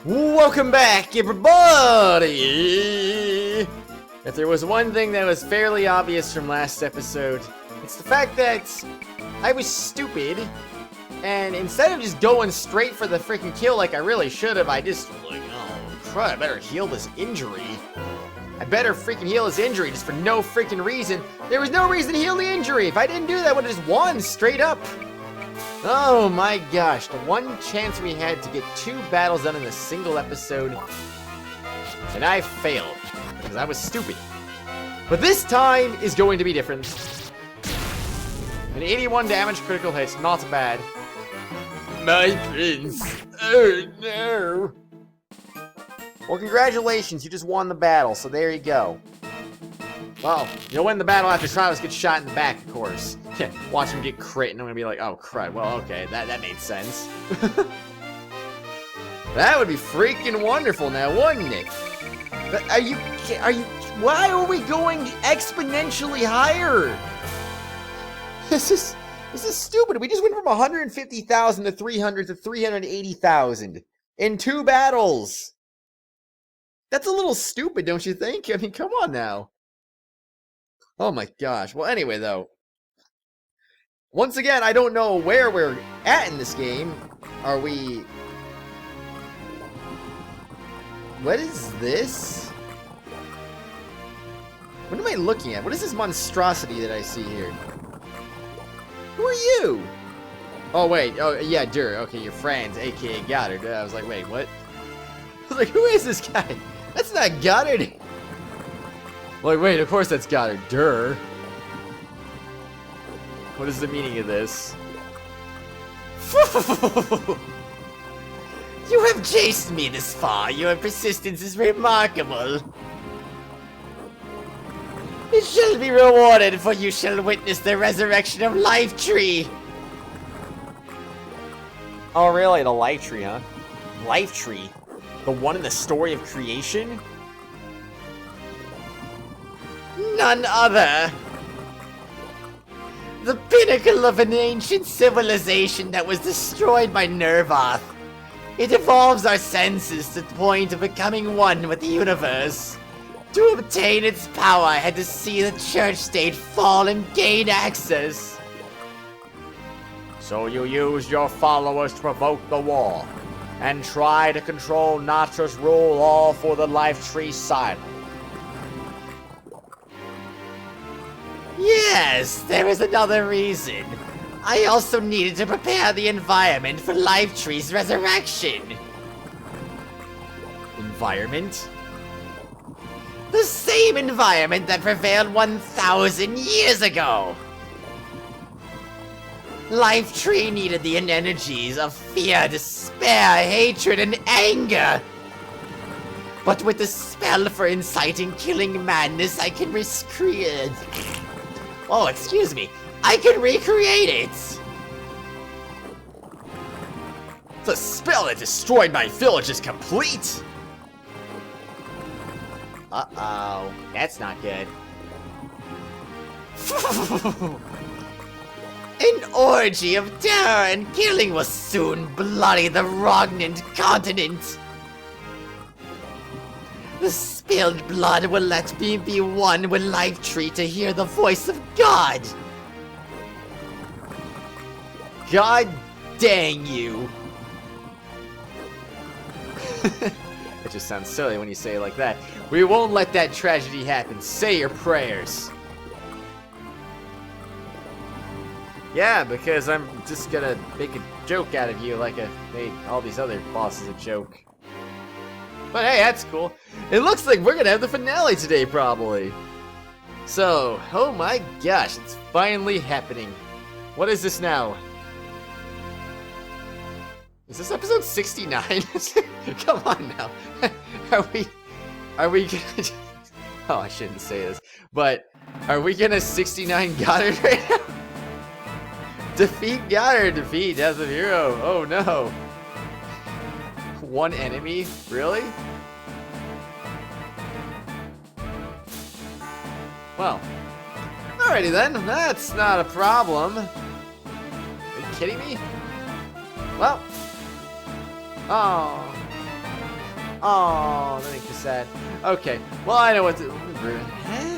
Welcome back, everybody! If there was one thing that was fairly obvious from last episode, it's the fact that I was stupid, and instead of just going straight for the freaking kill like I really should have, I just like, oh crud, I better heal this injury. I better freaking heal this injury just for no freaking reason. There was no reason to heal the injury. If I didn't do that, I would have just won straight up. Oh my gosh, the one chance we had to get 2 battles done in a single episode, and I failed, because I was stupid. But this time is going to be different. An 81 damage critical hit, not bad. My prince, oh no. Well, congratulations, you just won the battle, so there you go. Well, you'll win the battle after Kratos gets shot in the back, of course. Watch him get crit, and I'm gonna be like, oh, crud. Well, okay, that made sense. That would be freaking wonderful now, wouldn't it? But why are we going exponentially higher? This is stupid. We just went from 150,000 to 300 to 380,000 in 2 battles. That's a little stupid, don't you think? I mean, come on now. Oh my gosh. Well, anyway, though. Once again, I don't know where we're at in this game. Are we... What is this? What am I looking at? What is this monstrosity that I see here? Who are you? Oh, wait. Oh, yeah, okay, your friends, a.k.a. Goddard. I was like, wait, what? I was like, who is this guy? That's not Goddard. Like, wait, of course that's Godard. Durr. What is the meaning of this? You have chased me this far. Your persistence is remarkable. It shall be rewarded, for you shall witness the resurrection of Lifetree. Oh, really? The Lifetree, huh? Lifetree? The one in the story of creation? None other. The pinnacle of an ancient civilization that was destroyed by Nervoth. It evolves our senses to the point of becoming one with the universe. To obtain its power, I had to see the church state fall and gain access. So you used your followers to provoke the war, and try to control Natra's rule, all for the Lifetree silence. Yes, there is another reason. I also needed to prepare the environment for Lifetree's resurrection. Environment? The same environment that prevailed 1,000 years ago. Lifetree needed the energies of fear, despair, hatred, and anger. But with the spell for inciting killing madness, I can recreate. Oh, excuse me. I can recreate it! The spell that destroyed my village is complete! Uh-oh. That's not good. An orgy of terror and killing will soon bloody the Rognant continent. The spilled blood will let me be one with Lifetree to hear the voice of God. God dang you. It just sounds silly when you say it like that. We won't let that tragedy happen. Say your prayers. Yeah, because I'm just gonna make a joke out of you like I made all these other bosses a joke. But hey, that's cool. It looks like we're gonna have the finale today, probably. So, oh my gosh, it's finally happening. What is this now? Is this episode 69? Come on now. Are we gonna... Oh, I shouldn't say this. But, are we gonna 69 Goddard right now? Defeat Goddard, defeat Death of Hero. Oh no. One enemy? Really? Well, alrighty then. That's not a problem. Are you kidding me? Well. Oh. Oh, that makes me sad. Okay, well, I know what to... Huh?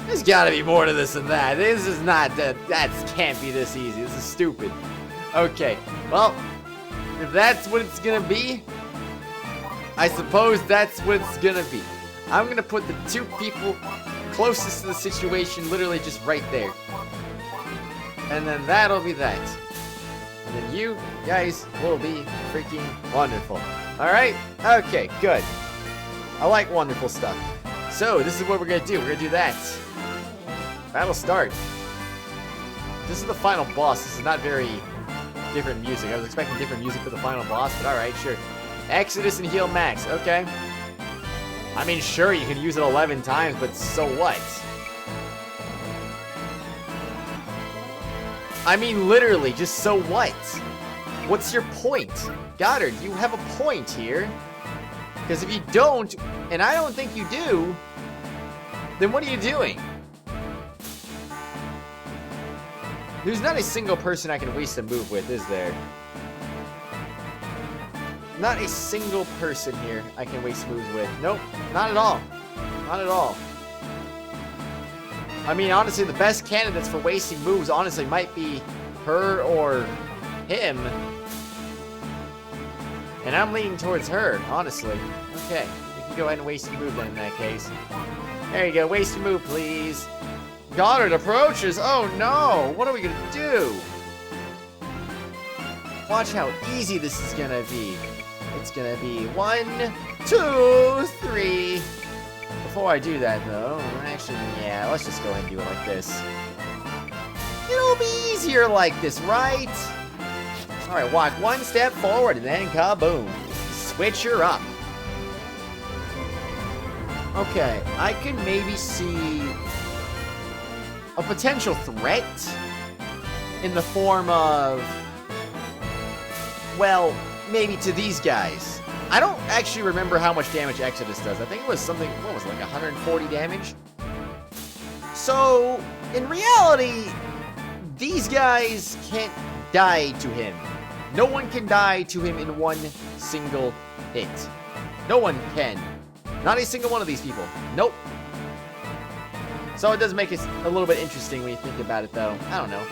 There's gotta be more to this than that. This is not... That can't be this easy. This is stupid. Okay, well, if that's what it's gonna be, I suppose that's what it's gonna be. I'm gonna put the two people closest to the situation literally just right there. And then that'll be that. And then you guys will be freaking wonderful. Alright? Okay, good. I like wonderful stuff. So, this is what we're gonna do. We're gonna do that. Battle start. This is the final boss. This is not very different music. I was expecting different music for the final boss, but alright, sure. Exodus and heal max. Okay. I mean, sure, you can use it 11 times, but so what? I mean, literally, just so what? What's your point? Goddard, you have a point here. Because if you don't, and I don't think you do, then what are you doing? There's not a single person I can waste a move with, is there? Not a single person here I can waste moves with. Nope, not at all. Not at all. I mean, honestly, the best candidates for wasting moves, honestly, might be her or him. And I'm leaning towards her, honestly. Okay, you can go ahead and waste your move then in that case. There you go, waste your move, please. Goddard approaches! Oh no! What are we gonna do? Watch how easy this is gonna be. It's gonna be 1, 2, 3. Before I do that, though, actually, yeah, let's just go ahead and do it like this. It'll be easier like this, right? Alright, walk one step forward and then kaboom. Switch her up. Okay, I can maybe see a potential threat in the form of, well, maybe to these guys. I don't actually remember how much damage Exodus does. I think it was something, what was it, like 140 damage? So, in reality, these guys can't die to him. No one can die to him in one single hit. No one can. Not a single one of these people. Nope. So it does make it a little bit interesting when you think about it, though. I don't know.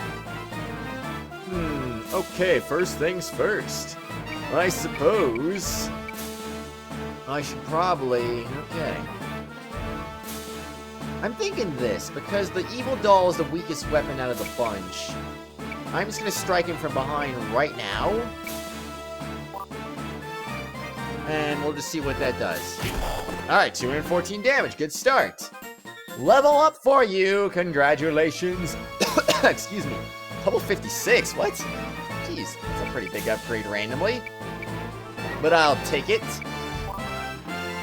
Okay, first things first. I suppose I should probably... Okay. I'm thinking this, because the evil doll is the weakest weapon out of the bunch. I'm just gonna strike him from behind right now. And we'll just see what that does. Alright, 214 damage. Good start. Level up for you. Congratulations. Excuse me. Level 56. What? Jeez, that's a pretty big upgrade randomly. But I'll take it.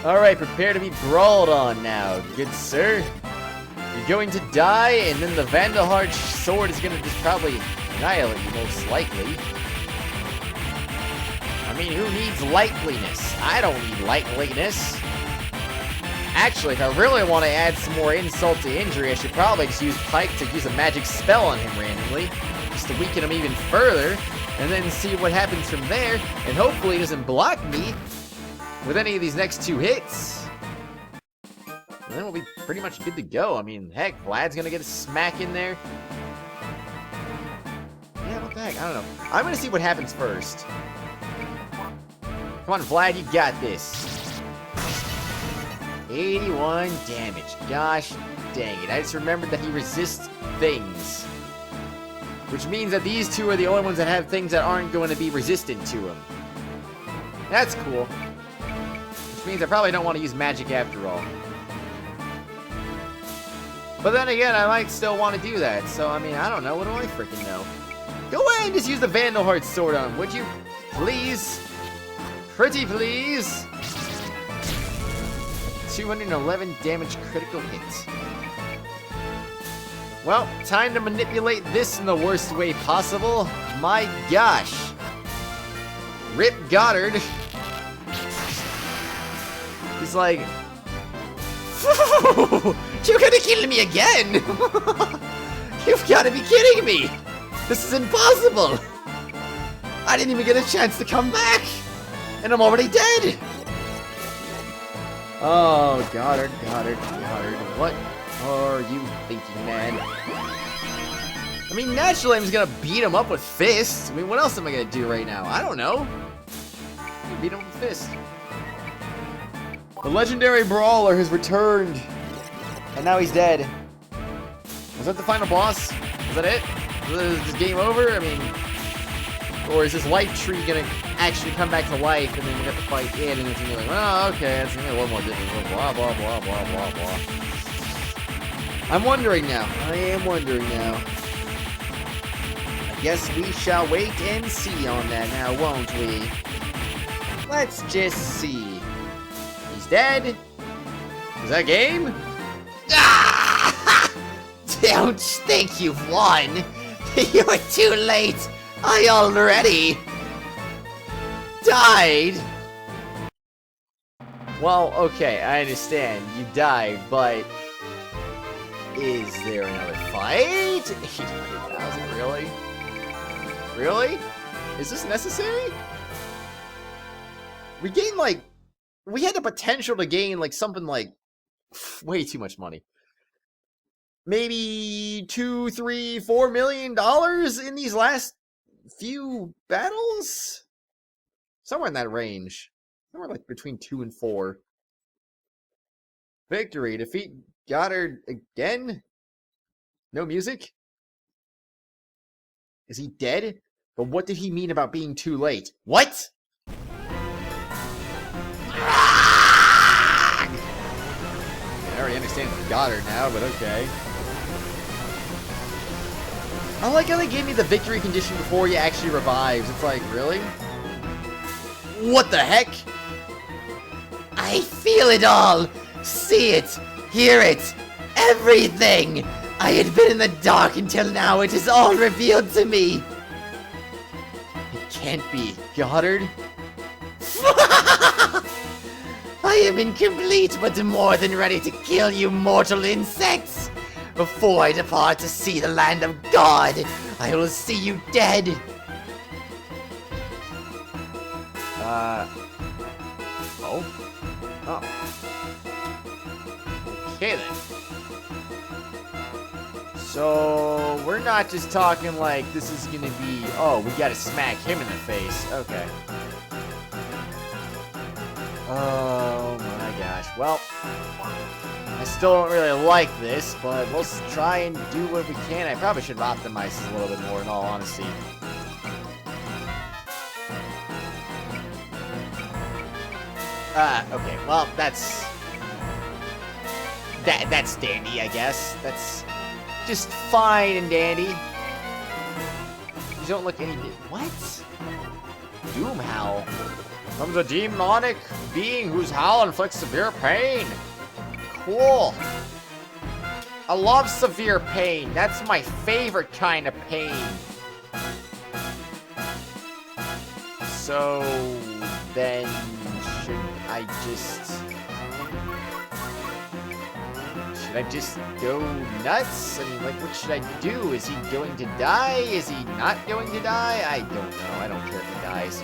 Alright, prepare to be brawled on now, good sir. You're going to die, and then the Vandal Hearts sword is gonna just probably annihilate you, most likely. I mean, who needs likeliness? I don't need likeliness. Actually, if I really want to add some more insult to injury, I should probably just use Pike to use a magic spell on him randomly, just to weaken him even further, and then see what happens from there, and hopefully he doesn't block me with any of these next two hits. And then we'll be pretty much good to go. I mean, heck, Vlad's gonna get a smack in there. Yeah, what the heck? I don't know. I'm gonna see what happens first. Come on, Vlad, you got this. 81 damage. Gosh dang it. I just remembered that he resists things. Which means that these two are the only ones that have things that aren't going to be resistant to him. That's cool. Which means I probably don't want to use magic after all. But then again, I might still want to do that. So, I mean, I don't know. What do I freaking know? Go ahead and just use the Vandal Hearts sword on him, would you? Please? Pretty please? 211 damage critical hit. Well, time to manipulate this in the worst way possible. My gosh. Rip Goddard. He's like, you're gonna kill me again? You've gotta be kidding me. This is impossible. I didn't even get a chance to come back. And I'm already dead! Oh, Goddard. What are you thinking, man? I mean, naturally I'm just gonna beat him up with fists. I mean, what else am I gonna do right now? I don't know. Beat him with fists. The legendary brawler has returned. And now he's dead. Was that the final boss? Is that it? Is this game over? I mean, or is this Lifetree gonna actually come back to life and then we have to fight it and it's gonna be like, oh, okay, it's gonna be one more different, blah, blah, blah, blah, blah, blah. I'm wondering now. I am wondering now. I guess we shall wait and see on that now, won't we? Let's just see. He's dead. Is that game? Ah! Don't think you've won. You're too late. I already died. Well, okay, I understand. You died, but is there another fight? 800,000, really? Really? Is this necessary? We gained, like, we had the potential to gain, like, something like way too much money. Maybe $2, $3, $4 million in these last few battles? Somewhere in that range. Somewhere like between 2 and 4. Victory. Defeat Godard again? No music? Is he dead? But what did he mean about being too late? What? I already understand Godard now, but okay. I like how they gave me the victory condition before he actually revives. It's like, really? What the heck? I feel it all. See it. Hear it. Everything. I had been in the dark until now. It is all revealed to me. It can't be. Goddard? I am incomplete, but more than ready to kill you mortal insects. Before I depart to see the land of God, I will see you dead. Oh. Okay then. So, we're not just talking like this is gonna be, oh, we gotta smack him in the face. Okay. Oh my gosh. Well, I still don't really like this, but we'll try and do what we can. I probably should optimize this a little bit more, in all honesty. Okay, well, that's dandy, I guess. That's just fine and dandy. You don't look any... What? Doom Howl. From the demonic being whose howl inflicts severe pain. Cool. I love severe pain. That's my favorite kind of pain. So then should I just go nuts? I mean, like, what should I do? Is he going to die? Is he not going to die? I don't know. I don't care if he dies.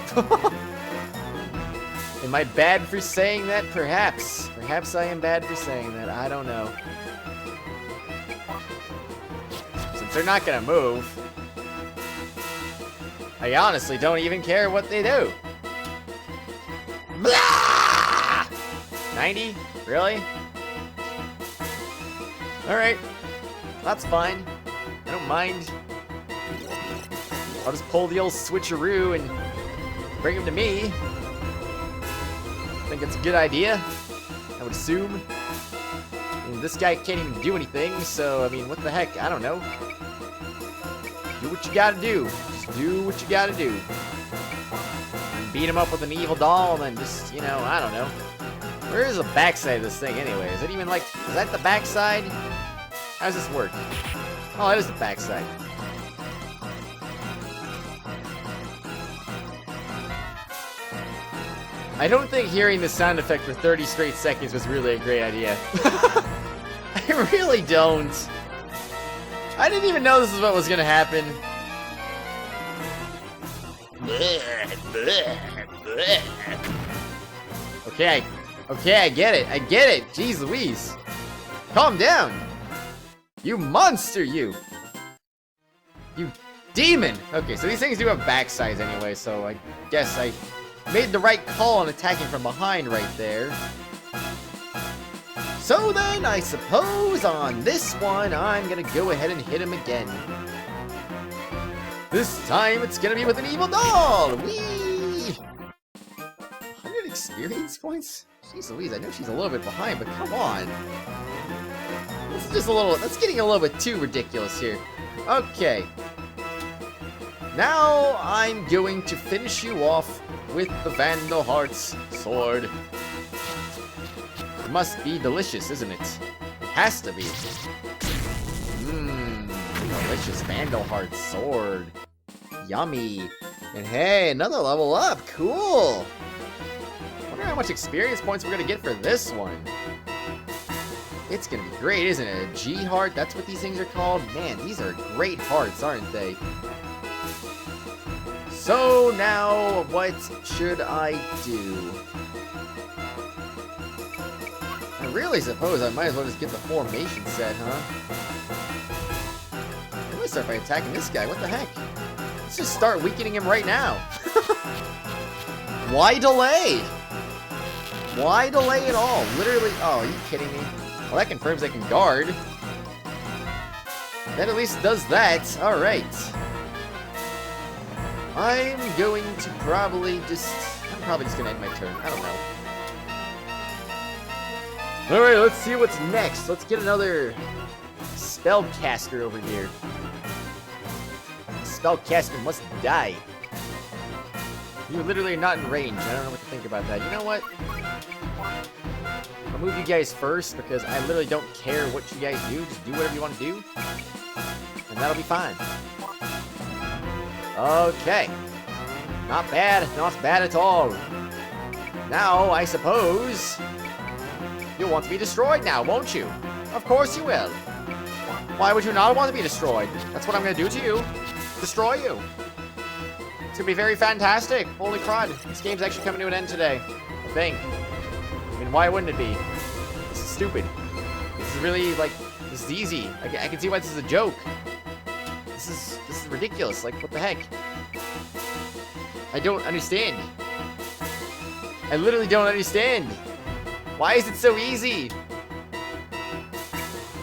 Am I bad for saying that? Perhaps. Perhaps I am bad for saying that. I don't know. Since they're not gonna move, I honestly don't even care what they do. Blah! 90? Really? Alright. That's fine. I don't mind. I'll just pull the old switcheroo and bring him to me. I think it's a good idea, I would assume. I mean, this guy can't even do anything, so, I mean, what the heck? I don't know. Do what you gotta do. Just do what you gotta do. And beat him up with an evil doll, and then just, you know, I don't know. Where is the backside of this thing, anyway? Is it even like, is that the backside? How does this work? Oh, that is the backside. I don't think hearing the sound effect for 30 straight seconds was really a great idea. I really don't. I didn't even know this is what was gonna happen. Okay, I get it. I get it. Jeez Louise. Calm down. You monster, you. You demon. Okay, so these things do have backsides anyway, so I guess I made the right call on attacking from behind right there. So then, I suppose on this one, I'm gonna go ahead and hit him again. This time, it's gonna be with an evil doll! Whee! 100 experience points? Jeez Louise, I know she's a little bit behind, but come on. This is just a little, that's getting a little bit too ridiculous here. Okay. Now, I'm going to finish you off with the Vandal Hearts sword. It must be delicious, isn't it? It has to be. Mmm, delicious Vandal Hearts sword. Yummy. And hey, another level up. Cool. Wonder how much experience points we're gonna get for this one. It's gonna be great, isn't it? A G heart, that's what these things are called? Man, these are great hearts, aren't they? So now, what should I do? I really suppose I might as well just get the formation set, huh? I'm gonna start by attacking this guy, what the heck? Let's just start weakening him right now. Why delay? Why delay at all? Literally, oh, are you kidding me? Well, that confirms I can guard. That at least does that. Alright. I'm probably just gonna end my turn. I don't know. Alright, let's see what's next. Let's get another spellcaster over here. Spellcaster must die. You literally are not in range. I don't know what to think about that. You know what? I'll move you guys first because I literally don't care what you guys do. Just do whatever you want to do. And that'll be fine. Okay. Not bad. Not bad at all. Now, I suppose you'll want to be destroyed now, won't you? Of course you will. Why would you not want to be destroyed? That's what I'm going to do to you. Destroy you. It's going to be very fantastic. Holy crud. This game's actually coming to an end today. I think. I mean, why wouldn't it be? This is stupid. This is really, like, this is easy. I can see why this is a joke. This is ridiculous. Like, what the heck? I don't understand. I literally don't understand. Why is it so easy?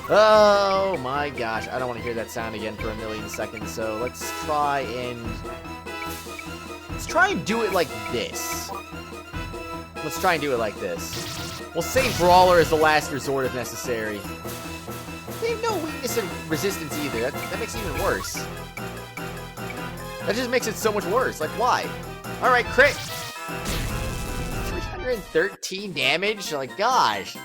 Oh my gosh, I don't want to hear that sound again for a million seconds, so let's try and do it like this. Let's try and do it like this. We'll save Brawler as the last resort if necessary. They have no weakness and resistance either. That makes it even worse. That just makes it so much worse. Like, why? Alright, crit! 313 damage? Like, gosh.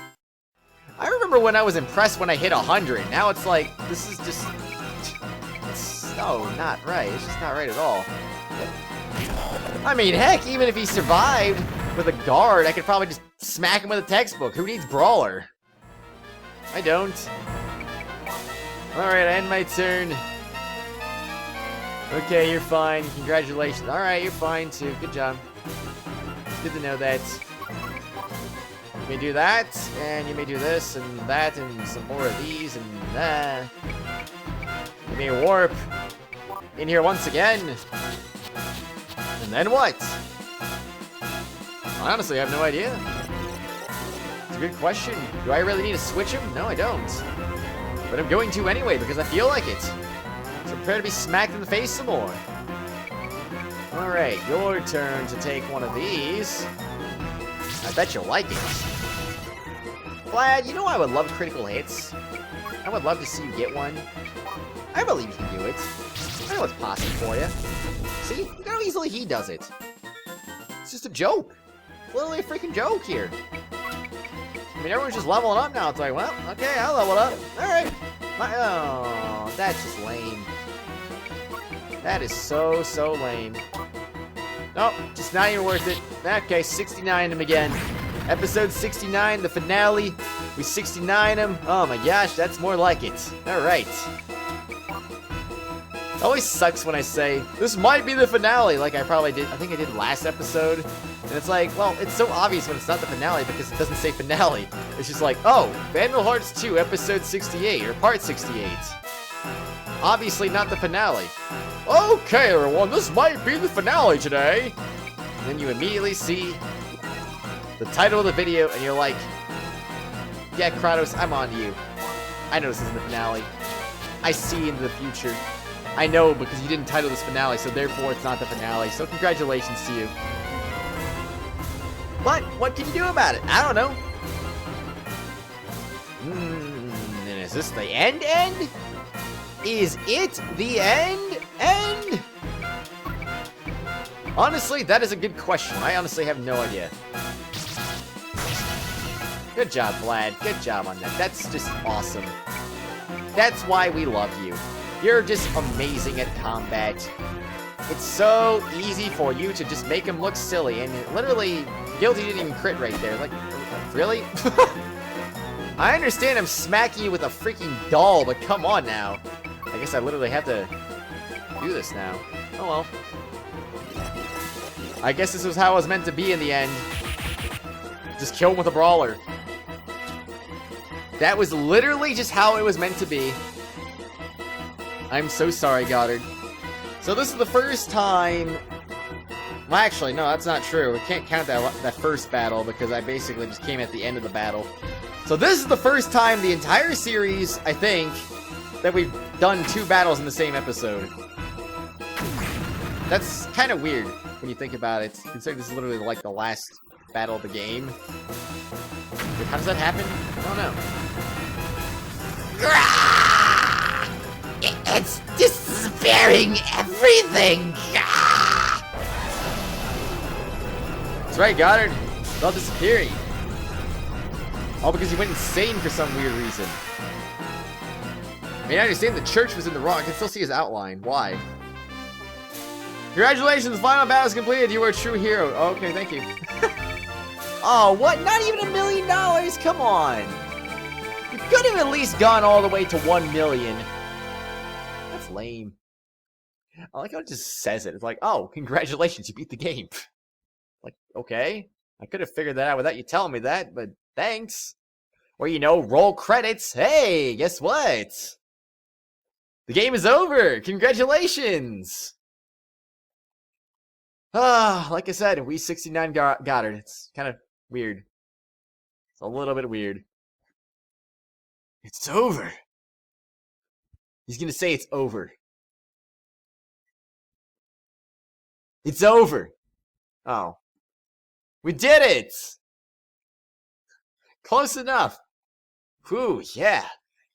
I remember when I was impressed when I hit 100. Now it's like, this is just... It's so not right. It's just not right at all. I mean, heck, even if he survived with a guard, I could probably just smack him with a textbook. Who needs Brawler? I don't. Alright, I end my turn. Okay, you're fine. Congratulations. Alright, you're fine too. Good job. It's good to know that. You may do that, and you may do this, and that, and some more of these, and that. You may warp in here once again. And then what? I honestly have no idea. It's a good question. Do I really need to switch him? No, I don't. But I'm going to anyway, because I feel like it. So prepare to be smacked in the face some more. Alright, your turn to take one of these. I bet you'll like it. Vlad, you know I would love critical hits. I would love to see you get one. I believe you can do it. I know it's possible for you. See? Look how easily he does it. It's just a joke. It's literally a freaking joke here. I mean, everyone's just leveling up now. It's like, well, okay, I'll level up. Alright. Oh, that's just lame. That is so lame. Nope, just not even worth it. Okay, 69 him again. Episode 69, the finale. We 69 him. Oh my gosh, that's more like it. Alright. It always sucks when I say, this might be the finale, like I probably did. I think I did last episode. And it's like, well, it's so obvious when it's not the finale because it doesn't say finale. It's just like, oh, Vandal Hearts II, episode 68, or part 68. Obviously not the finale. Okay, everyone, this might be the finale today. And then you immediately see the title of the video, and you're like, yeah, Kratos, I'm on to you. I know this isn't the finale. I see into the future. I know because you didn't title this finale, so therefore it's not the finale. So congratulations to you. But what can you do about it? I don't know. And is this the end? Is it the end? Honestly, that is a good question. I honestly have no idea. Good job, Vlad. Good job on that. That's just awesome. That's why we love you. You're just amazing at combat. It's so easy for you to just make him look silly, and literally, Guilty didn't even crit right there. Like, really? I understand I'm smacking you with a freaking doll, but come on now. I guess I literally have to do this now. Oh well. I guess this was how it was meant to be in the end. Just kill him with a brawler. That was literally just how it was meant to be. I'm so sorry, Goddard. So this is the first time... Well, actually, no, that's not true. We can't count that first battle because I basically just came at the end of the battle. So this is the first time the entire series, I think, that we've done 2 battles in the same episode. That's kind of weird when you think about it, considering this is literally like the last battle of the game. Wait, how does that happen? I don't know. It's despairing everything! That's right, Goddard. It's all disappearing. All because you went insane for some weird reason. I mean, I understand the church was in the wrong. I can still see his outline. Why? Congratulations, the final battle is completed. You are a true hero. Oh, okay, thank you. Oh, what? Not even $1 million? Come on. You could have at least gone all the way to 1 million. That's lame. I like how it just says it. It's like, oh, congratulations, you beat the game. Like, okay. I could have figured that out without you telling me that, but thanks. Or, you know, roll credits. Hey, guess what? The game is over. Congratulations. Like I said, we 69 Goddard. It's kind of weird. It's a little bit weird. It's over. He's gonna say it's over. It's over. Oh. We did it! Close enough. Whew, yeah.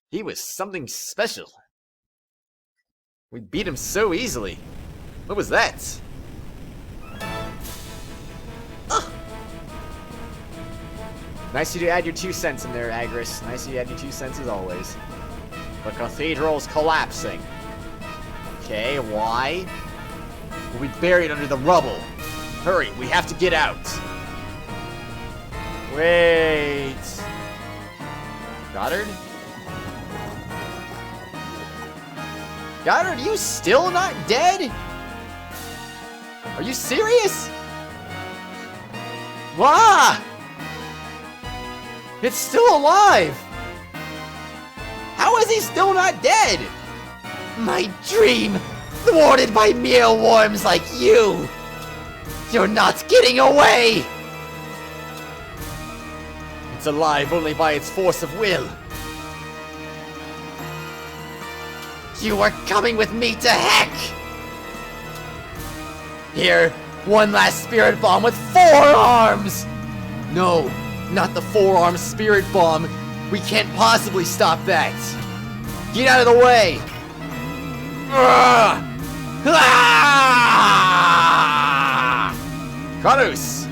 He was something special. We beat him so easily. What was that? Nice of you to add your 2 cents in there, Agris. Nice of you to add your 2 cents as always. The cathedral's collapsing. Okay, why? We'll be buried under the rubble. Hurry, we have to get out. Wait. Goddard? Goddard, are you still not dead? Are you serious? Wah! It's still alive! How is he still not dead? My dream, thwarted by mealworms like you! You're not getting away! It's alive only by its force of will. You are coming with me to heck! Here, one last spirit bomb with 4 arms! No, not the 4-arm spirit bomb. We can't possibly stop that. Get out of the way! Kratos!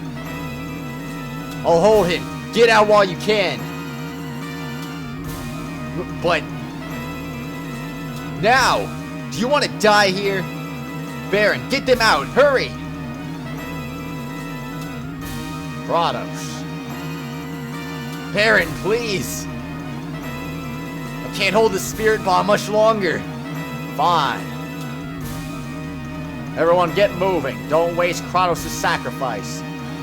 I'll hold him. Get out while you can. But... now! Do you want to die here? Baron, get them out! Hurry! Kratos. Baron, please! I can't hold the spirit bomb much longer. Fine. Everyone get moving. Don't waste Kratos' sacrifice.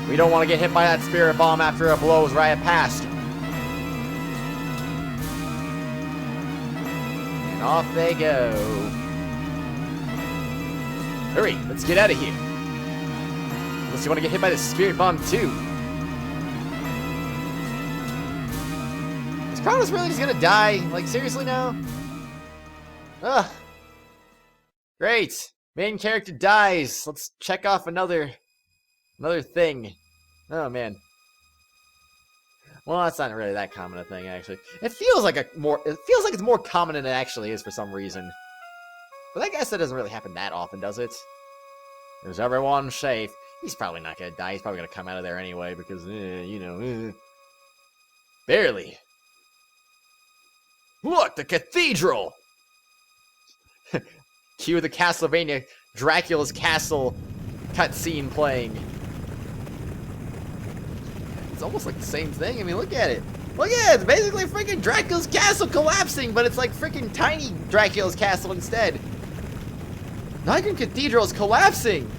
We don't want to get hit by that spirit bomb after it blows right past. And off they go. Hurry, let's get out of here. Unless you want to get hit by the spirit bomb too. Is Kratos really just gonna die? Like, seriously now? Ugh. Great. Main character dies. Let's check off another thing. Oh man. Well, that's not really that common a thing, actually. It feels like it's more common than it actually is for some reason. But I guess that doesn't really happen that often, does it? Is everyone safe? He's probably not gonna die. He's probably gonna come out of there anyway because, you know, barely. Look, the cathedral! Cue the Castlevania Dracula's Castle cutscene playing. It's almost like the same thing. I mean, look at it. Look at it. It's basically freaking Dracula's castle collapsing, but it's like freaking tiny Dracula's castle instead. Nightmare Cathedral is collapsing.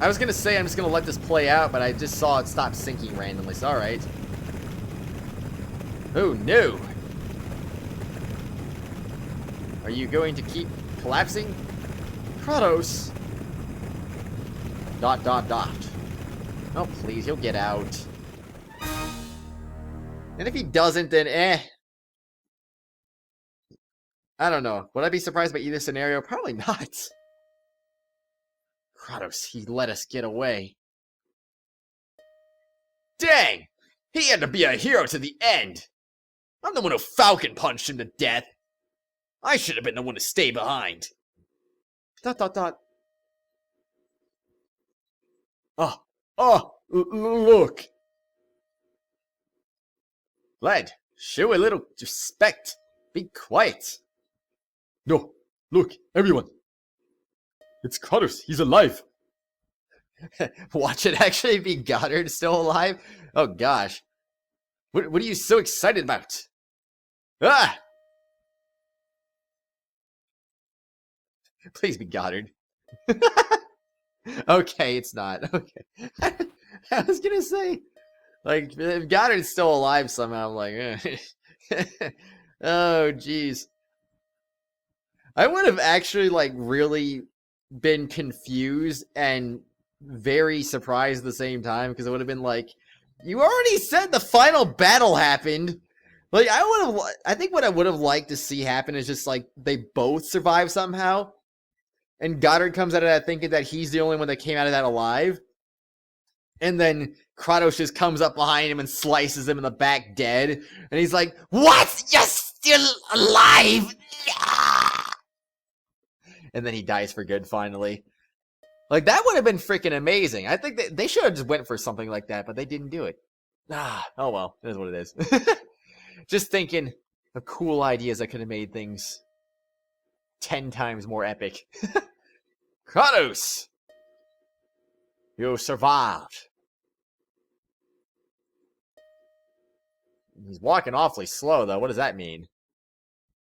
I was gonna say I'm just gonna let this play out, but I just saw it stop sinking randomly. So, all right. Oh no. Are you going to keep collapsing? Kratos! ... Oh, please, he'll get out. And if he doesn't, then I don't know. Would I be surprised by either scenario? Probably not. Kratos, he let us get away. Dang! He had to be a hero to the end! I'm the one who Falcon punched him to death. I should have been the one to stay behind. ... Look. Lad, show a little respect. Be quiet. No, look, everyone. It's Kratos. He's alive. Watch it actually be Goddard still alive? Oh gosh. What are you so excited about? Ah! Please be Goddard. Okay, it's not. Okay. I was gonna say, like, if Goddard's still alive somehow, I'm like, oh, jeez. I would have actually, like, really been confused and very surprised at the same time, because it would have been like, you already said the final battle happened. Like, I think what I would have liked to see happen is just, like, they both survive somehow. And Goddard comes out of that thinking that he's the only one that came out of that alive. And then Kratos just comes up behind him and slices him in the back dead. And he's like, "What? You're still alive?" And then he dies for good finally. Like, that would have been freaking amazing. I think they should have just went for something like that, but they didn't do it. Oh well, it is what it is. Just thinking of cool ideas that could have made things 10 times more epic. Kratos! You survived. He's walking awfully slow, though. What does that mean?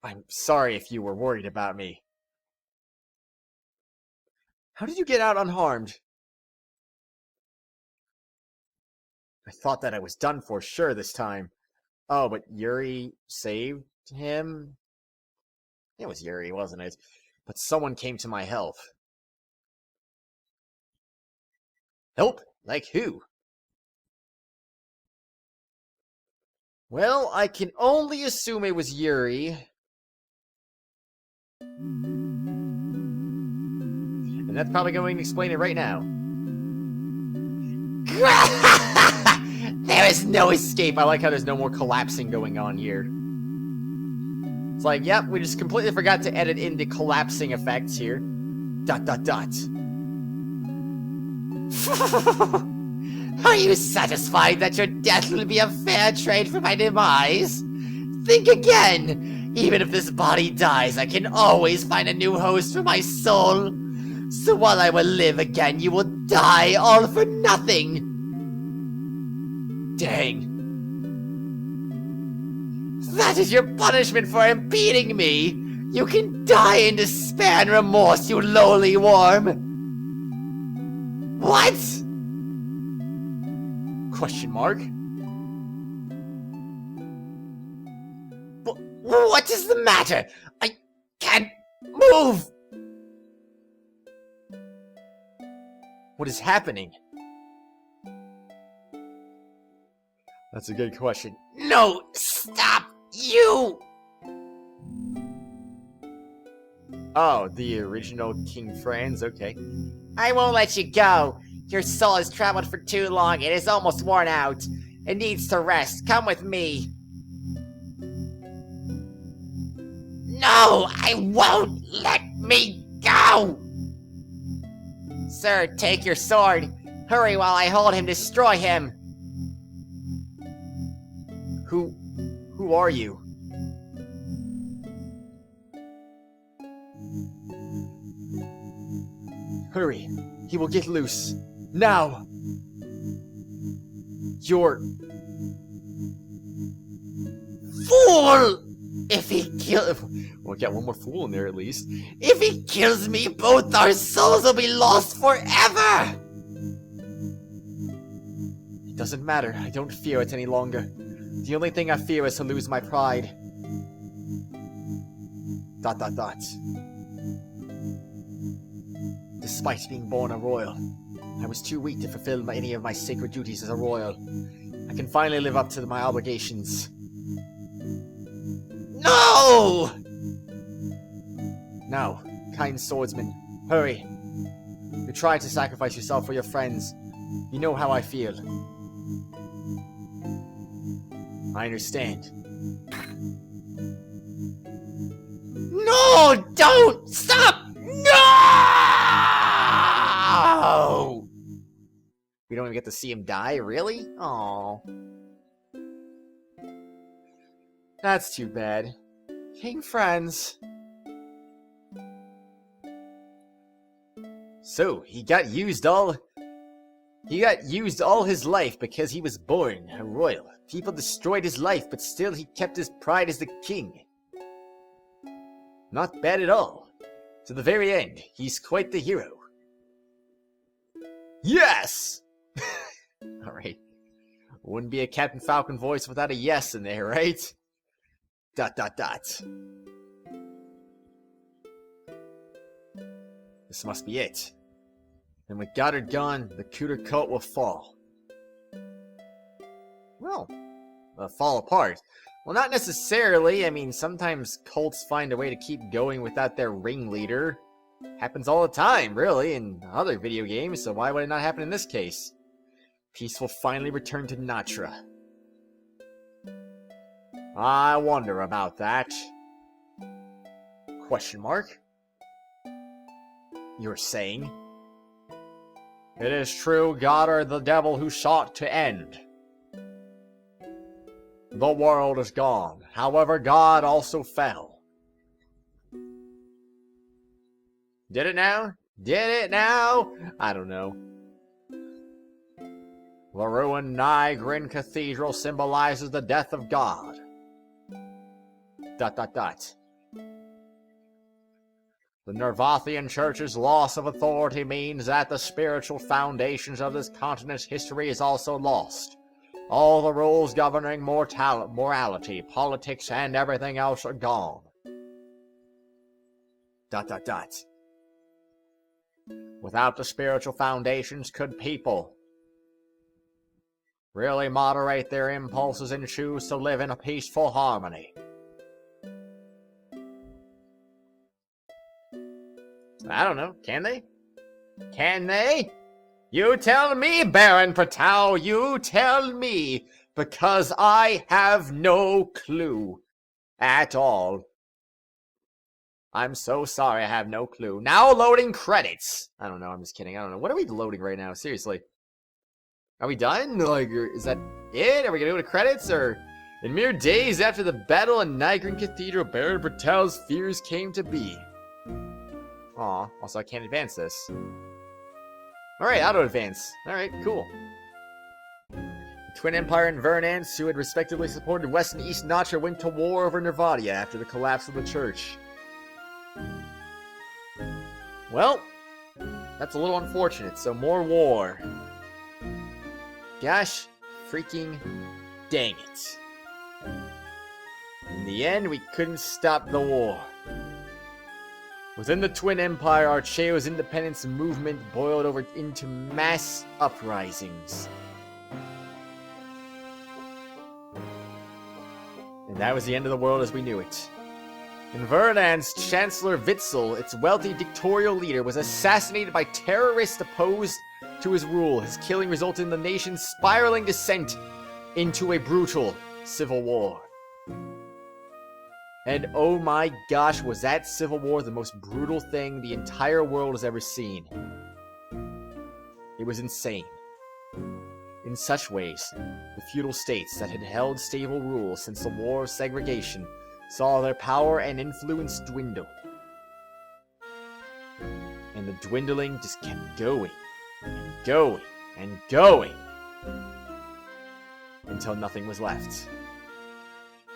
I'm sorry if you were worried about me. How did you get out unharmed? I thought that I was done for sure this time. Oh, but Yuri saved him? It was Yuri, wasn't it? But someone came to my help. Help? Like who? Well, I can only assume it was Yuri. And that's probably going to explain it right now. There is no escape. I like how there's no more collapsing going on here. It's like, yep, we just completely forgot to edit in the collapsing effects here. ... Are you satisfied that your death will be a fair trade for my demise? Think again. Even if this body dies, I can always find a new host for my soul. So while I will live again, you will die all for nothing. Dang. That is your punishment for impeding me. You can die in despair and remorse, you lowly worm. What? Question mark? What is the matter? I can't move! What is happening? That's a good question. No! Stop! You! Oh, the original King Franz, okay. I won't let you go. Your soul has traveled for too long. It is almost worn out. It needs to rest. Come with me. No! I won't! Let me go! Sir, take your sword. Hurry while I hold him. Destroy him. Who are you? Hurry. He will get loose. Now! You're... Fool! If he kills... We'll get one more fool in there at least. If he kills me, both our souls will be lost forever! It doesn't matter. I don't fear it any longer. The only thing I fear is to lose my pride. ... Despite being born a royal, I was too weak to fulfill any of my sacred duties as a royal. I can finally live up to my obligations. No! Now, kind swordsman, hurry. You tried to sacrifice yourself for your friends. You know how I feel. I understand. No! Don't! Stop! No! We don't even get to see him die, really? Aww. That's too bad. King Franz. So, he got used all his life because he was born a royal. People destroyed his life, but still he kept his pride as the king. Not bad at all. To the very end, he's quite the hero. Yes! Alright. Wouldn't be a Captain Falcon voice without a yes in there, right? ... This must be it. And with Goddard gone, the Cooter cult will fall. Well, fall apart. Well, not necessarily. I mean, sometimes cults find a way to keep going without their ringleader. Happens all the time, really, in other video games, so why would it not happen in this case? Peace will finally return to Natra. I wonder about that. Question mark? You're saying? It is true, Godard, the devil who sought to end. The world is gone. However, God also fell. Did it now? Did it now? I don't know. The ruined Nigrin Cathedral symbolizes the death of God. ... The Nervathian Church's loss of authority means that the spiritual foundations of this continent's history is also lost. All the rules governing morality, politics, and everything else are gone. ... Without the spiritual foundations, could people really moderate their impulses and choose to live in a peaceful harmony? I don't know. Can they? Can they? You tell me, Baron Patau. You tell me. Because I have no clue. At all. I'm so sorry I have no clue. Now loading credits. I don't know. I'm just kidding. I don't know. What are we loading right now? Seriously. Are we done? Like, is that it? Are we gonna go to credits? Or... In mere days after the battle in Nigrin Cathedral, Baron Patau's fears came to be. Aw, also I can't advance this. Alright, auto advance. Alright, cool. The Twin Empire and Vernance, who had respectively supported West and East Natra, went to war over Nervadia after the collapse of the church. Well, That's a little unfortunate, so more war. Gosh freaking dang it. In the end, we couldn't stop the war. Within the Twin Empire, Archeo's independence movement boiled over into mass uprisings. And that was the end of the world as we knew it. In Verdant's Chancellor Witzel, its wealthy dictatorial leader, was assassinated by terrorists opposed to his rule. His killing resulted in the nation's spiraling descent into a brutal civil war. And oh my gosh, was that civil war the most brutal thing the entire world has ever seen. It was insane. In such ways, the feudal states that had held stable rule since the War of Segregation saw their power and influence dwindle. And the dwindling just kept going, and going, and going, until nothing was left.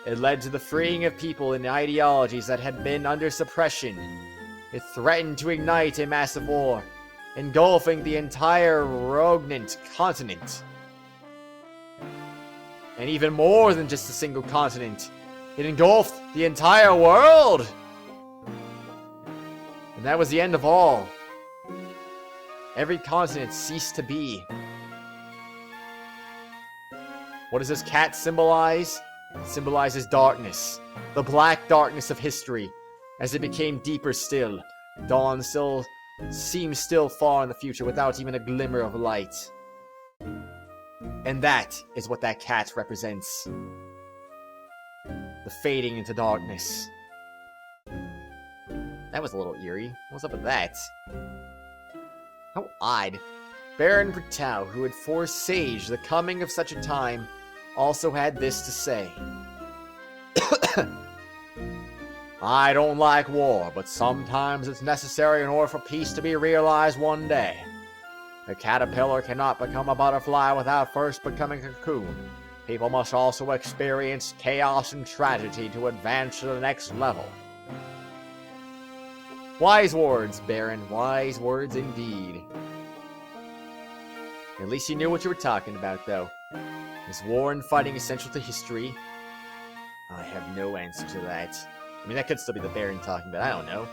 It led to the freeing of people in ideologies that had been under suppression. It threatened to ignite a massive war, engulfing the entire regnant continent. And even more than just a single continent, it engulfed the entire world! And that was the end of all. Every continent ceased to be. What does this cat symbolize? It symbolizes darkness. The black darkness of history. As it became deeper still, dawn still seems still far in the future without even a glimmer of light. And that is what that cat represents. The fading into darkness. That was a little eerie. What's up with that? How odd. Baron Pratau, who had foresaged the coming of such a time, also had this to say. I don't like war, but sometimes it's necessary in order for peace to be realized one day. A caterpillar cannot become a butterfly without first becoming a cocoon. People must also experience chaos and tragedy to advance to the next level. Wise words, Baron. Wise words indeed. At least you knew what you were talking about, though. Is war and fighting essential to history? I have no answer to that. I mean, that could still be the Baron talking, but I don't know.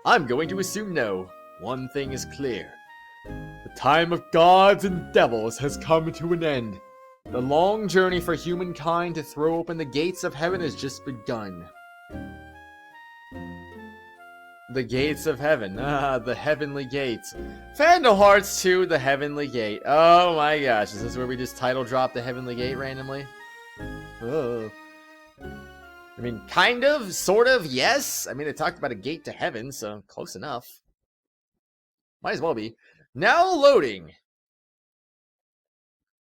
I'm going to assume no. One thing is clear. The time of gods and devils has come to an end. The long journey for humankind to throw open the gates of heaven has just begun. The gates of heaven. Ah, the heavenly gates. Vandal Hearts II, the heavenly gate. Oh my gosh, is this where we just title drop the heavenly gate randomly? Oh. I mean, kind of, sort of, yes. I mean, they talked about a gate to heaven, so close enough. Might as well be. Now loading.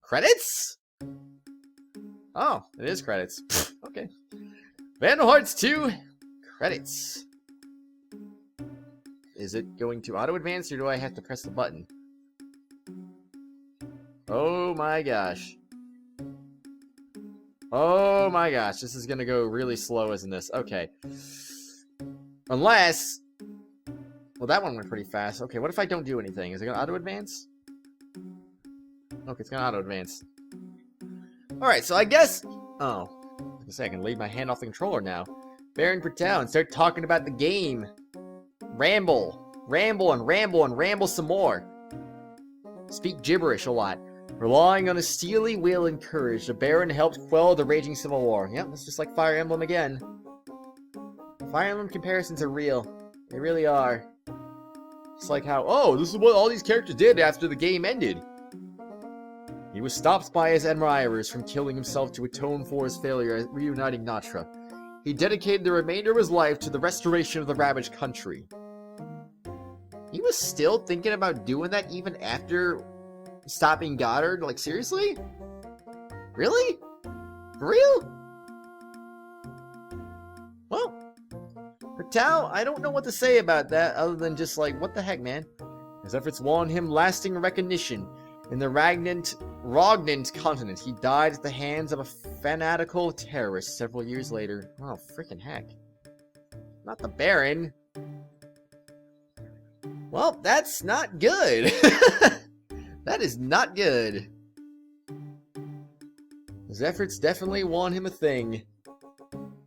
Credits? Oh, it is credits. Okay. Vandal Hearts 2, credits. Is it going to auto-advance, or do I have to press the button? Oh my gosh. Oh my gosh, this is gonna go really slow, isn't this? Okay. Unless... Well, that one went pretty fast. Okay, what if I don't do anything? Is it gonna auto-advance? Okay, it's gonna auto-advance. Alright, so I guess... Oh. I was gonna say, I can leave my hand off the controller now. Baron Pratau and start talking about the game. Ramble. Ramble and ramble and ramble some more. Speak gibberish a lot. Relying on his steely will and courage, the Baron helped quell the raging civil war. Yep, that's just like Fire Emblem again. Fire Emblem comparisons are real. They really are. It's like how, oh, this is what all these characters did after the game ended. He was stopped by his admirers from killing himself to atone for his failure at reuniting Natra. He dedicated the remainder of his life to the restoration of the ravaged country. He was still thinking about doing that even after stopping Goddard? Like, seriously? Really? For real? Well, Pratau, I don't know what to say about that other than just like, what the heck, man? His efforts won him lasting recognition. In the Rognant continent, he died at the hands of a fanatical terrorist several years later. Oh, freaking heck. Not the Baron. Well, that's not good. That is not good. His efforts definitely won him a thing.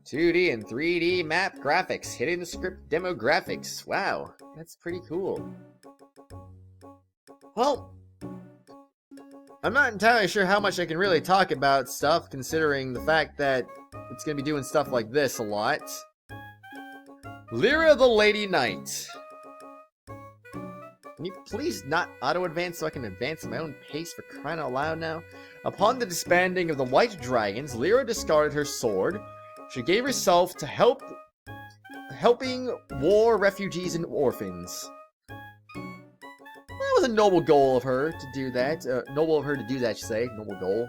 2D and 3D map graphics, hidden script demographics. Wow, that's pretty cool. Well, I'm not entirely sure how much I can really talk about stuff, considering the fact that it's going to be doing stuff like this a lot. Lyra the Lady Knight. Can you please not auto-advance so I can advance at my own pace, for crying out loud now? Upon the disbanding of the White Dragons, Lyra discarded her sword. She gave herself to helping war refugees and orphans. That was a noble goal of her to do that. Noble of her to do that, you say. Noble goal.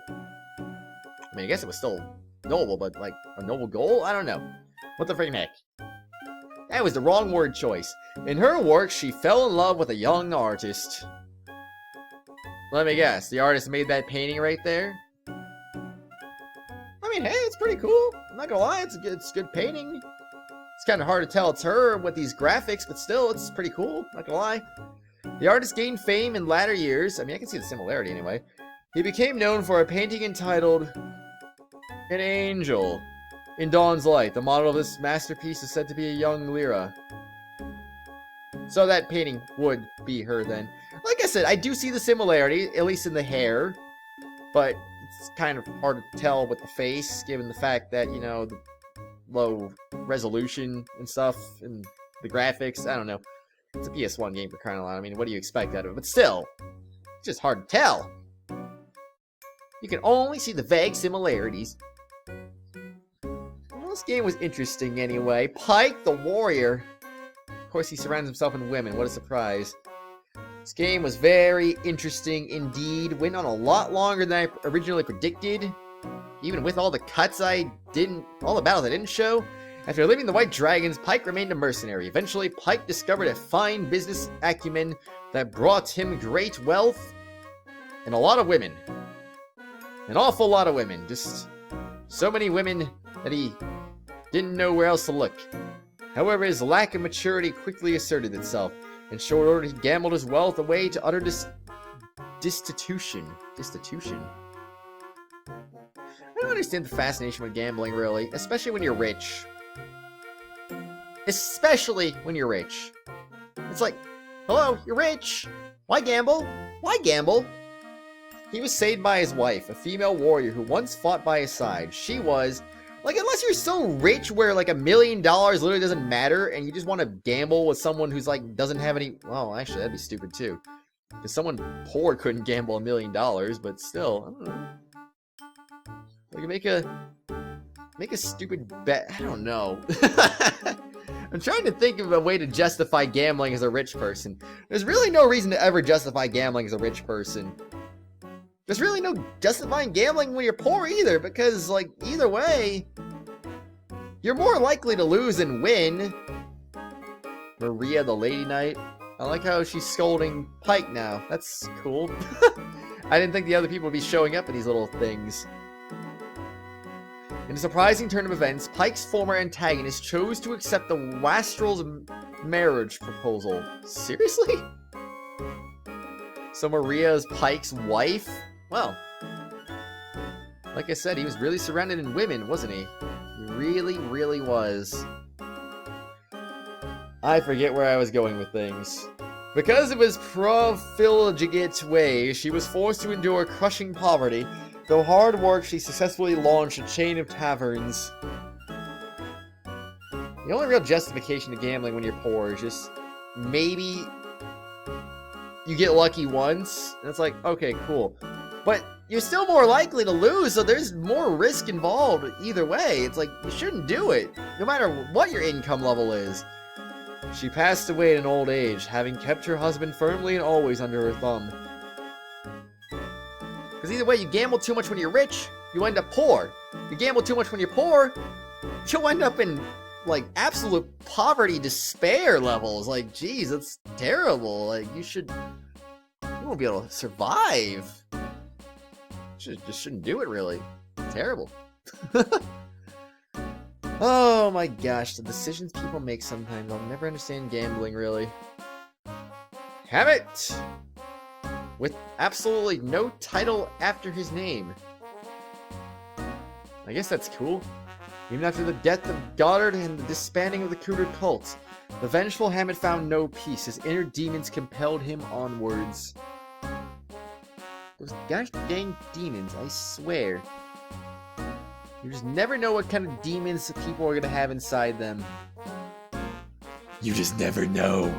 I mean, I guess it was still noble, but like a noble goal? I don't know. What the freaking heck? That was the wrong word choice. In her work, she fell in love with a young artist. Let me guess, the artist made that painting right there? I mean, hey, it's pretty cool. I'm not gonna lie, it's a good painting. It's kind of hard to tell it's her with these graphics, but still, it's pretty cool. Not gonna lie. The artist gained fame in latter years. I mean, I can see the similarity anyway. He became known for a painting entitled An Angel. In Dawn's Light, the model of this masterpiece is said to be a young Lyra. So that painting would be her then. Like I said, I do see the similarity, at least in the hair. But it's kind of hard to tell with the face, given the fact that, you know, the low resolution and stuff, and the graphics. I don't know. It's a PS1 game, for crying out loud. I mean, what do you expect out of it? But still, it's just hard to tell. You can only see the vague similarities. Well, this game was interesting anyway. Pike the Warrior. Of course, he surrounds himself with women. What a surprise. This game was very interesting indeed. Went on a lot longer than I originally predicted. Even with all the cuts all the battles I didn't show. After leaving the White Dragons, Pike remained a mercenary. Eventually, Pike discovered a fine business acumen that brought him great wealth and a lot of women. An awful lot of women. Just so many women that he didn't know where else to look. However, his lack of maturity quickly asserted itself. In short order, he gambled his wealth away to utter destitution. Destitution? I don't understand the fascination with gambling, really. Especially when you're rich. Especially when you're rich. It's like, hello, you're rich. Why gamble? Why gamble? He was saved by his wife, a female warrior who once fought by his side. She was... Like, unless you're so rich where, like, $1 million literally doesn't matter, and you just want to gamble with someone who's, like, doesn't have any... Well, actually, that'd be stupid, too. Because someone poor couldn't gamble $1 million, but still, I don't know. Like, make a stupid bet. I don't know. I'm trying to think of a way to justify gambling as a rich person. There's really no reason to ever justify gambling as a rich person. There's really no justifying gambling when you're poor either, because, like, either way, you're more likely to lose than win. Maria the Lady Knight. I like how she's scolding Pike now. That's cool. I didn't think the other people would be showing up in these little things. In a surprising turn of events, Pike's former antagonist chose to accept the Wastrel's marriage proposal. Seriously? So Maria is Pike's wife? Well, like I said, he was really surrounded in women, wasn't he? He really, really was. I forget where I was going with things. Because of his profligate ways, she was forced to endure crushing poverty. Though hard work, she successfully launched a chain of taverns. The only real justification to gambling when you're poor is just maybe you get lucky once, and it's like, okay, cool. But you're still more likely to lose, so there's more risk involved either way. It's like, you shouldn't do it, no matter what your income level is. She passed away at an old age, having kept her husband firmly and always under her thumb. Because either way, you gamble too much when you're rich, you end up poor. You gamble too much when you're poor, you'll end up in, like, absolute poverty despair levels. Like, geez, that's terrible. Like, you won't be able to survive. Just shouldn't do it, really. Terrible. Oh my gosh, the decisions people make sometimes. I'll never understand gambling, really. Hammett! With absolutely no title after his name. I guess that's cool. Even after the death of Goddard and the disbanding of the Goddard cult, the vengeful Hammett found no peace. His inner demons compelled him onwards. Those gosh dang demons, I swear. You just never know what kind of demons people are gonna have inside them. You just never know.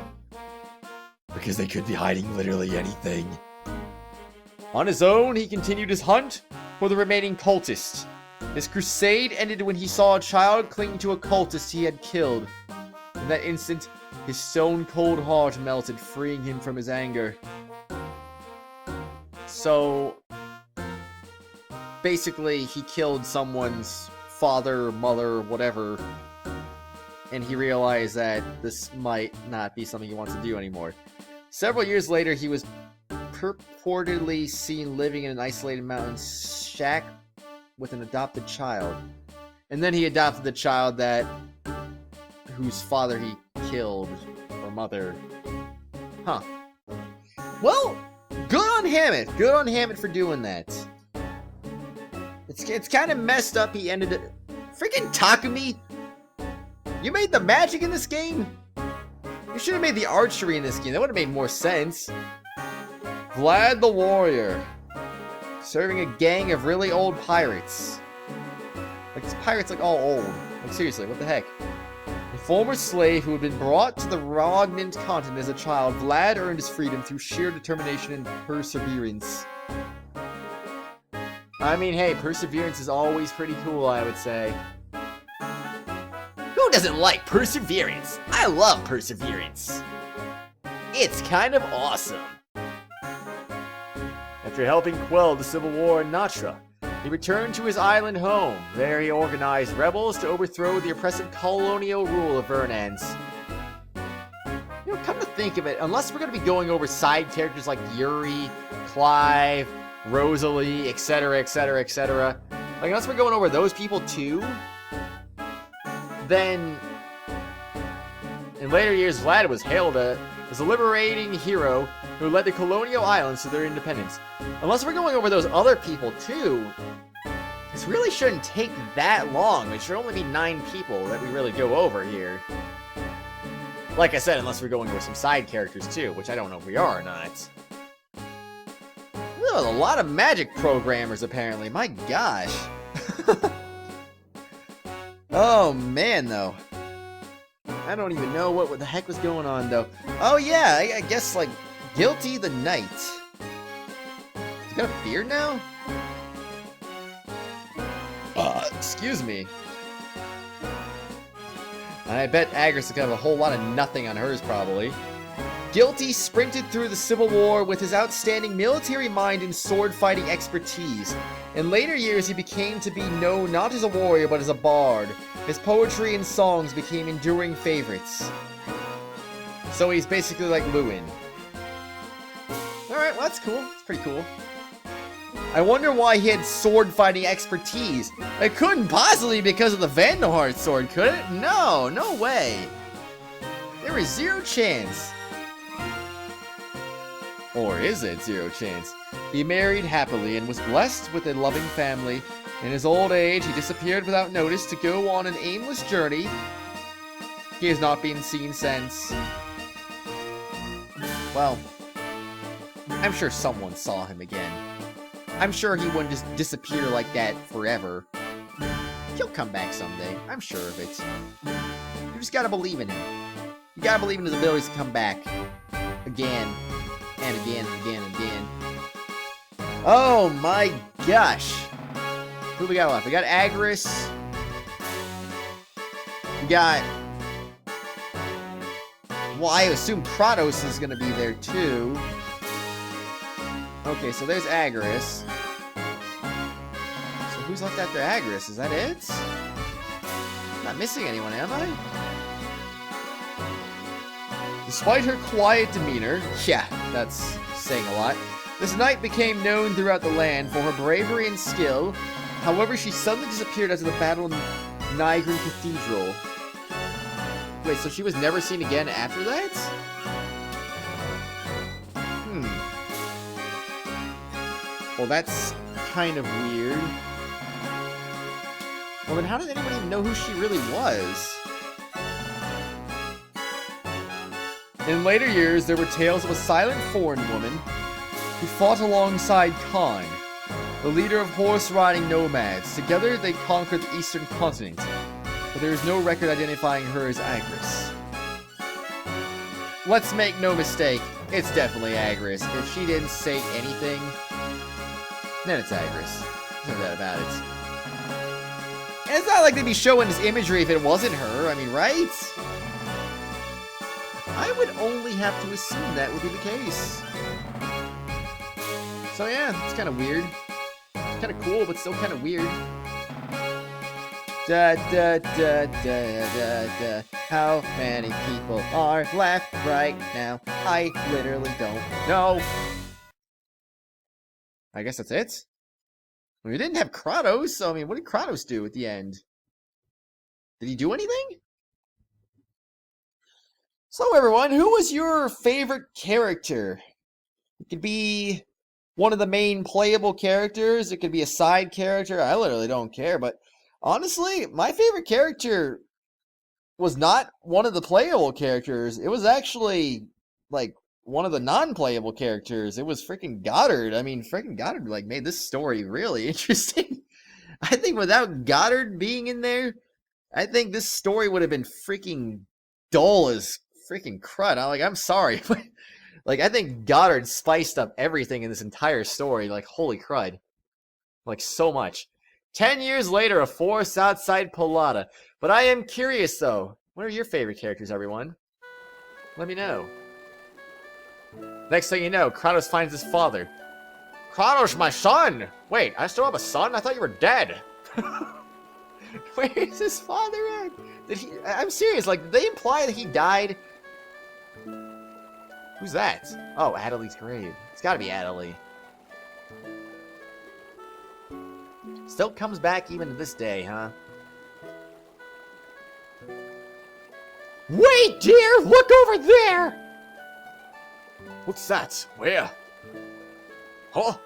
Because they could be hiding literally anything. On his own, he continued his hunt for the remaining cultist. His crusade ended when he saw a child clinging to a cultist he had killed. In that instant, his stone-cold heart melted, freeing him from his anger. So, basically, he killed someone's father, mother, whatever, and he realized that this might not be something he wants to do anymore. Several years later, he was purportedly seen living in an isolated mountain shack with an adopted child. And then he adopted the child whose father he killed, or mother. Huh. Well, good on Hammett. Good on Hammett for doing that. It's kind of messed up he ended it. Freaking Takumi! You made the magic in this game? You should have made the archery in this game. That would have made more sense. Vlad the Warrior. Serving a gang of really old pirates. Like, this pirate's like all old. Like, seriously, what the heck? A former slave who had been brought to the Rognant continent as a child, Vlad earned his freedom through sheer determination and perseverance. I mean, hey, perseverance is always pretty cool, I would say. Who doesn't like perseverance? I love perseverance. It's kind of awesome. After helping quell the civil war in Natra, he returned to his island home. There he organized rebels to overthrow the oppressive colonial rule of Vernans. You know, come to think of it, unless we're going to be going over side characters like Yuri, Clive, Rosalie, etc., etc., etc., like, unless we're going over those people too, then in later years, Vlad was hailed as a liberating hero who led the colonial islands to their independence. Unless we're going over those other people too, this really shouldn't take that long. It should only be 9 people that we really go over here. Like I said, unless we're going over some side characters too, which I don't know if we are or not. There's a lot of magic programmers apparently, my gosh. Oh man, though. I don't even know what the heck was going on, though. Oh yeah, I guess, like, Guilty the Knight. He's got a beard now? Excuse me. I bet Agris has got a whole lot of nothing on hers, probably. Guilty sprinted through the Civil War with his outstanding military mind and sword-fighting expertise. In later years, he became to be known not as a warrior, but as a bard. His poetry and songs became enduring favorites. So he's basically like Lewin. Alright, well that's cool. It's pretty cool. I wonder why he had sword-fighting expertise. It couldn't possibly be because of the Vandal Hearts sword, could it? No, no way. There was zero chance. Or is it zero chance? He married happily and was blessed with a loving family. In his old age, he disappeared without notice to go on an aimless journey. He has not been seen since. Well, I'm sure someone saw him again. I'm sure he wouldn't just disappear like that forever. He'll come back someday. I'm sure of it. You just gotta believe in him. You gotta believe in his abilities to come back. Again. And again, and again, and again. Oh my gosh. Who we got left? We got Agris. We got... Well, I assume Kratos is gonna be there too. Okay, so there's Agris. So who's left after Agris? Is that it? I'm not missing anyone, am I? Despite her quiet demeanor, yeah, that's saying a lot, this knight became known throughout the land for her bravery and skill. However, she suddenly disappeared after the battle in Nigrin Cathedral. Wait, so she was never seen again after that? Well, that's kind of weird. Well, then how did anyone even know who she really was? In later years, there were tales of a silent foreign woman who fought alongside Khan, the leader of horse-riding nomads. Together, they conquered the eastern continent, but there is no record identifying her as Agris. Let's make no mistake, it's definitely Agris. If she didn't say anything, then it's Agris. There's no doubt about it. And it's not like they'd be showing this imagery if it wasn't her, I mean, right? I would only have to assume that would be the case. So yeah, it's kind of weird. Kind of cool, but still kind of weird. Da da da da da da. How many people are left right now? I literally don't know. I guess that's it. I mean, we didn't have Kratos, so I mean, what did Kratos do at the end? Did he do anything? So everyone, who was your favorite character? It could be one of the main playable characters. It could be a side character. I literally don't care, but honestly, my favorite character was not one of the playable characters. It was actually, like, one of the non-playable characters. It was freaking Godard. I mean, freaking Godard, like, made this story really interesting. I think without Godard being in there, I think this story would have been freaking dull as freaking crud. I'm sorry, but like, I think Godard spiced up everything in this entire story. Like, holy crud. Like, so much. 10 years later, a forest outside Polada. But I am curious, though. What are your favorite characters, everyone? Let me know. Next thing you know, Kratos finds his father. Kratos, my son! Wait, I still have a son? I thought you were dead. Where is his father at? I'm serious, like, did they imply that he died? Who's that? Oh, Adeli's grave. It's gotta be Adeli. Still comes back even to this day, huh? Wait, dear! Look over there! What's that? Where? Huh?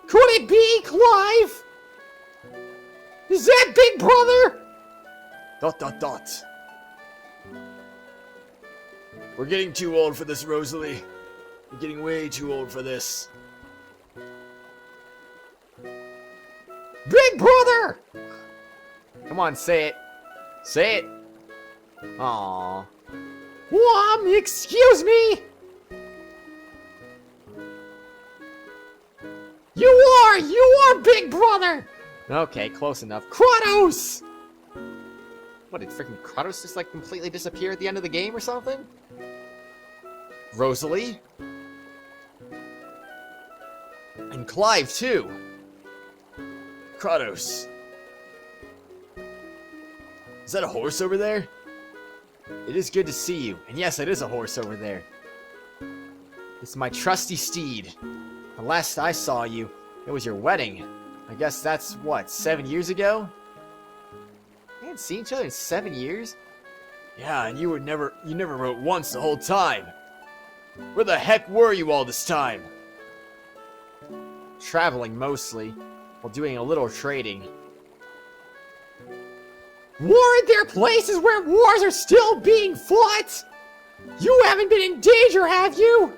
Could it be Clive? Is that Big Brother? ... We're getting too old for this, Rosalie. We're getting way too old for this. Big Brother! Come on, say it. Say it. Aww. Mom, excuse me! You are Big Brother! Okay, close enough. Kratos! What, did freaking Kratos just, like, completely disappear at the end of the game or something? Rosalie? And Clive, too. Kratos. Is that a horse over there? It is good to see you. And yes, it is a horse over there. It's my trusty steed. The last I saw you, it was your wedding. I guess that's, what, 7 years ago? We hadn't seen each other in 7 years? Yeah, and you never wrote once the whole time. Where the heck were you all this time? Traveling mostly, while doing a little trading. Weren't there places where wars are still being fought? You haven't been in danger, have you?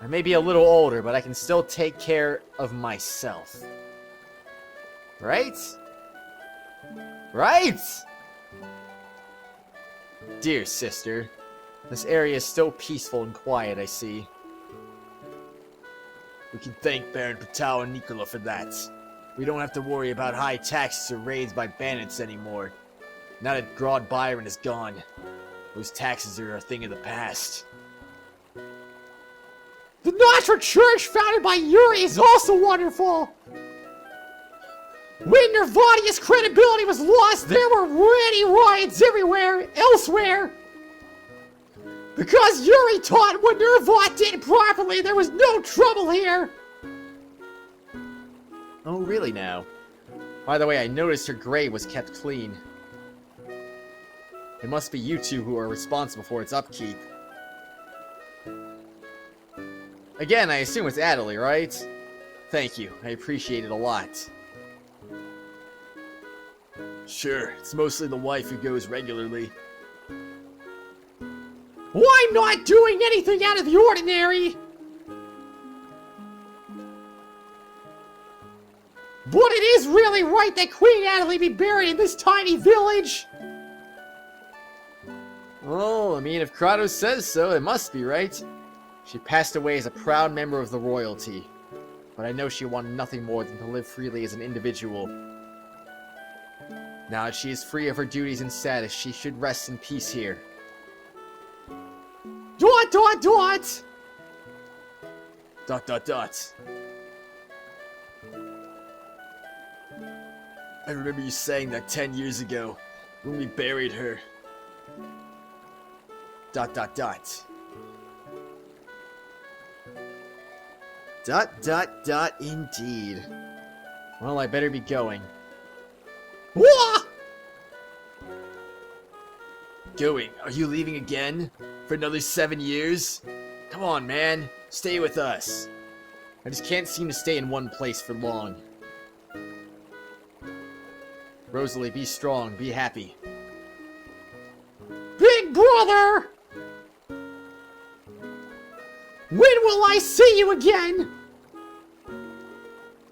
I may be a little older, but I can still take care of myself. Right? Right? Dear sister, this area is still peaceful and quiet, I see. We can thank Baron Patau and Nicola for that. We don't have to worry about high taxes or raids by bandits anymore. Now that Grodd Byron is gone, those taxes are a thing of the past. The Notre Church founded by Yuri is also wonderful! When Nervania's credibility was lost, there were ready riots everywhere, elsewhere! Because Yuri taught what Nervat did properly, there was no trouble here! Oh, really now? By the way, I noticed her grave was kept clean. It must be you two who are responsible for its upkeep. Again, I assume it's Adelie, right? Thank you. I appreciate it a lot. Sure, it's mostly the wife who goes regularly. Well, I'm not doing anything out of the ordinary. But it is really right that Queen Adelie be buried in this tiny village. Well, I mean, if Kratos says so, it must be, right? She passed away as a proud member of the royalty. But I know she wanted nothing more than to live freely as an individual. Now that she is free of her duties and status, she should rest in peace here. Dot, dot, dot. Dot dot dot. I remember you saying that 10 years ago, when we buried her. Dot dot dot. Dot, dot, dot, indeed. Well, I better be going. What? Going? Are you leaving again? For another 7 years? Come on, man. Stay with us. I just can't seem to stay in one place for long. Rosalie, be strong, be happy. Big brother! When will I see you again?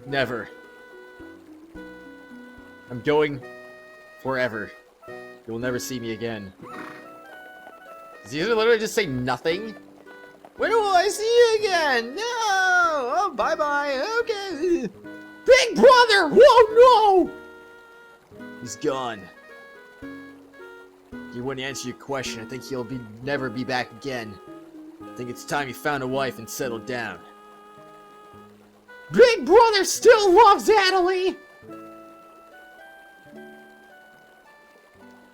Never. I'm going forever. You will never see me again. Does he literally just say nothing? When will I see you again? No! Oh, bye-bye. Okay. Big brother! Whoa, no! He's gone. He wouldn't answer your question. I think he'll never be back again. I think it's time he found a wife and settled down. Big brother still loves Adelie!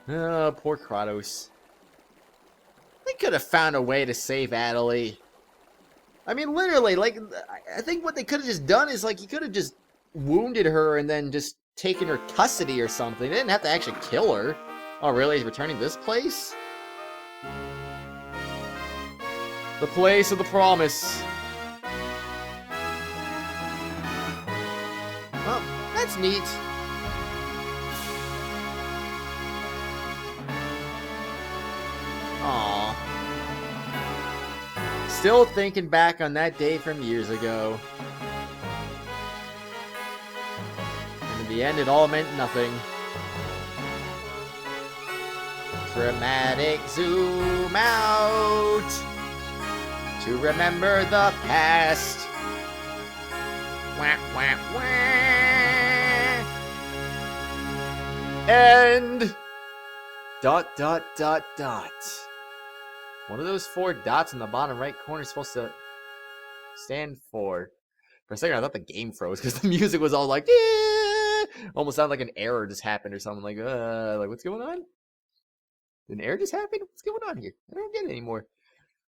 Oh, poor Kratos. They could have found a way to save Adelie. I mean, literally, like, I think what they could have just done is, like, he could have just wounded her and then just taken her custody or something. They didn't have to actually kill her. Oh, really? He's returning to this place? The place of the promise. Oh, that's neat. Aww. Still thinking back on that day from years ago. And in the end, it all meant nothing. Dramatic zoom out to remember the past. Wah, wah, wah. And dot dot dot dot. What are those 4 dots in the bottom right corner supposed to stand for? For a second, I thought the game froze because the music was all like, eh! Almost sounded like an error just happened or something. Like what's going on? Did an error just happen? What's going on here? I don't get it anymore.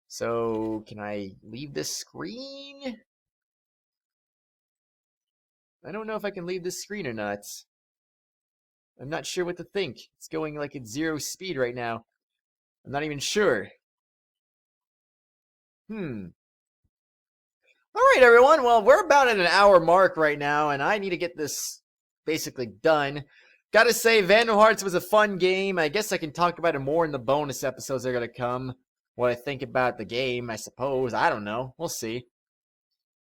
So, can I leave this screen? I don't know if I can leave this screen or not. I'm not sure what to think. It's going like at 0 speed right now. I'm not even sure. Alright, everyone. Well, we're about at an hour mark right now, and I need to get this basically done. Gotta say, Vandal Hearts was a fun game. I guess I can talk about it more in the bonus episodes that are gonna come. What I think about the game, I suppose. I don't know. We'll see. It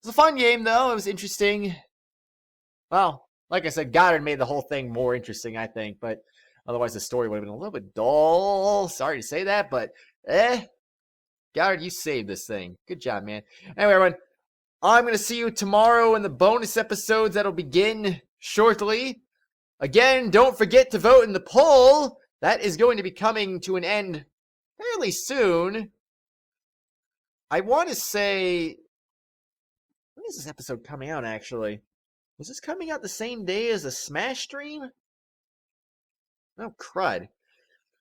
was a fun game, though. It was interesting. Well, like I said, Godard made the whole thing more interesting, I think. But otherwise, the story would have been a little bit dull. Sorry to say that, but Godard, you saved this thing. Good job, man. Anyway, everyone, I'm going to see you tomorrow in the bonus episodes that'll begin shortly. Again, don't forget to vote in the poll. That is going to be coming to an end fairly soon. I want to say, when is this episode coming out, actually? Is this coming out the same day as the Smash stream? Oh, crud.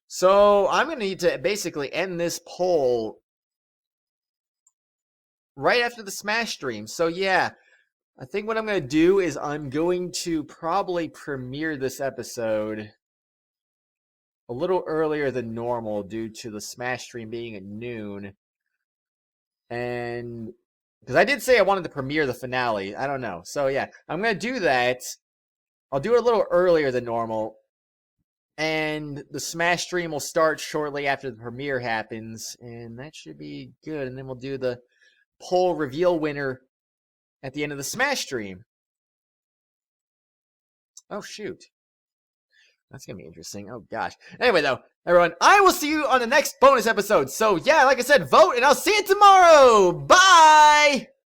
So, I'm going to need to basically end this poll right after the Smash stream. So, yeah, I think what I'm going to do is I'm going to probably premiere this episode a little earlier than normal due to the Smash stream being at noon. And Because I did say I wanted to premiere the finale. I don't know. So yeah, I'm going to do that. I'll do it a little earlier than normal. And the Smash stream will start shortly after the premiere happens. And that should be good. And then we'll do the poll reveal winner at the end of the Smash stream. Oh, shoot. That's going to be interesting. Oh, gosh. Anyway, though, everyone, I will see you on the next bonus episode. So, yeah, like I said, vote, and I'll see you tomorrow. Bye!